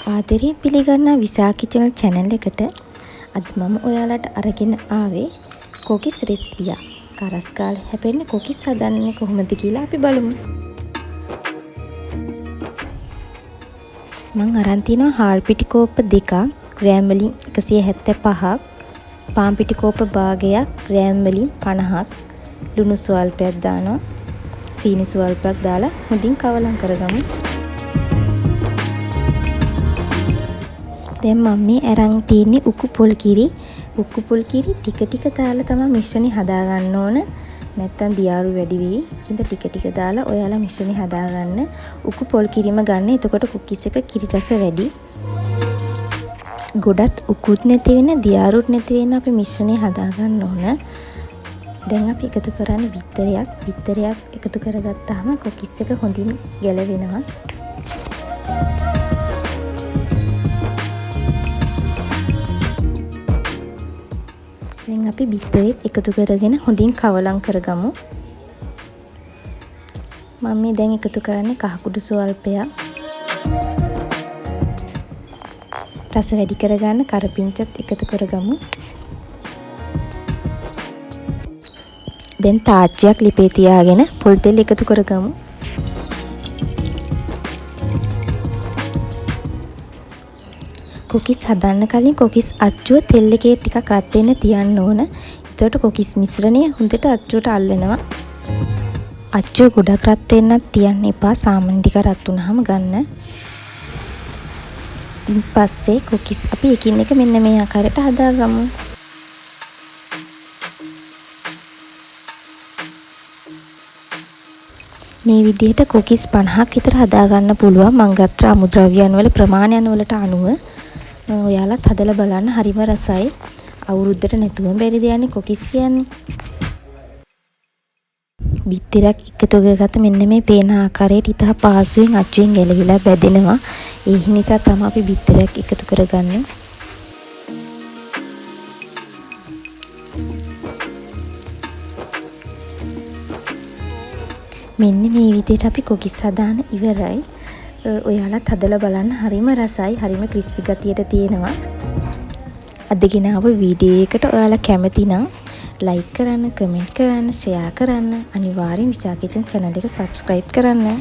ආදරයෙන් පිළිගන්නා විසා kitchen channel එකට අද මම ඔයාලට අරගෙන ආවේ කොකිස් රෙසිපියක්. කරස් කාලේ හැපෙන්නේ කොකිස් හදන්නේ කොහොමද කියලා අපි බලමු. මම අරන් තිනවා හාල් පිටි කෝප්ප දෙකක්, ග්‍රෑම් වලින් 175ක්, පාන් පිටි කෝප්ප භාගයක්, ග්‍රෑම් වලින් 50ක්, ලුණු ස්වල්පයක් දානවා, සීනි ස්වල්පයක් දාලා හොඳින් කවලම් කරගමු. දැන් මම මේ අරන් තියන්නේ උකු පොල් කිරි. උකු පොල් කිරි ටික ටික දාලා තමයි මිශ්‍රණය හදා ගන්න ඕන. නැත්තම් දියාරු වැඩි වෙයි. ඉතින් ටික ටික දාලා ඔයාලා මිශ්‍රණය හදා ගන්න. උකු පොල් කිරිම ගන්න. එතකොට කුකිස් එක කිරි රස වැඩි. ගොඩක් උකුත් නැති වෙන, දියාරුත් නැති වෙන අපි මිශ්‍රණය හදා ගන්න ඕන. දැන් අපි එකතු කරන්නේ බිත්තරයක්. බිත්තරයක් එකතු කරගත්තාම කුකිස් එක හොඳින් ගැලවෙනවා. දැන් අපි බිත්තරෙත් එකතු කරගෙන හොඳින් කවලම් කරගමු. මම මේ දැන් එකතු කරන්නේ කහ කුඩු ස්වල්පයක්. රස වැඩි කරගන්න කරපිංචත් එකතු කරගමු. දැන් තාච්චියක් ලිපේ තියාගෙන පොල් තෙල් එකතු කරගමු. කොකිස් හදන්න කලින් කොකිස් අච්චුව තෙල් එකේ ටිකක් රත් වෙන්න තියන්න ඕන. එතකොට කොකිස් මිශ්‍රණය හොඳට අච්චුවට අල්ලනවා. අච්චුව ගොඩක් රත් වෙන්නත් තියන්න එපා. සාමාන්‍ය ටික රත් වුණාම ගන්න. ඊට පස්සේ කොකිස් අපි එකින් එක මෙන්න මේ ආකාරයට හදාගමු. මේ විදිහට කොකිස් 50ක් විතර හදාගන්න පුළුවන්. මම ගත්ත අමුද්‍රව්‍යයන් වල ප්‍රමාණයන් වලට අනුව ඔයාලත් හදලා බලන්න. හරිම රසයි. අවුරුද්දට නැතුවම බැරි දෙයක්නේ කොකිස් කියන්නේ. බිත්තරක් එකතු කරගත්ත මෙන්න මේ පේන ආකාරයට ඉතහ පහසුවෙන් අච්චුවෙන් ගැලවිලා බැදෙනවා. ඒ නිසා තමයි අපි බිත්තරයක් එකතු කරගන්නේ. මෙන්න මේ විදිහට අපි කොකිස් හදාන ඉවරයි. ඔයාලත් හදලා බලන්න. හරිම රසයි, හරිම ක්‍රිස්පි ගතියට තියෙනවා. අද ගෙනාව වීඩියෝ එකට ඔයාලා කැමති නම් ලයික් කරන්න, කමෙන්ට් කරන්න, ෂෙයා කරන්න. අනිවාර්යෙන් විචා කිචන් channel එක subscribe කරන්න.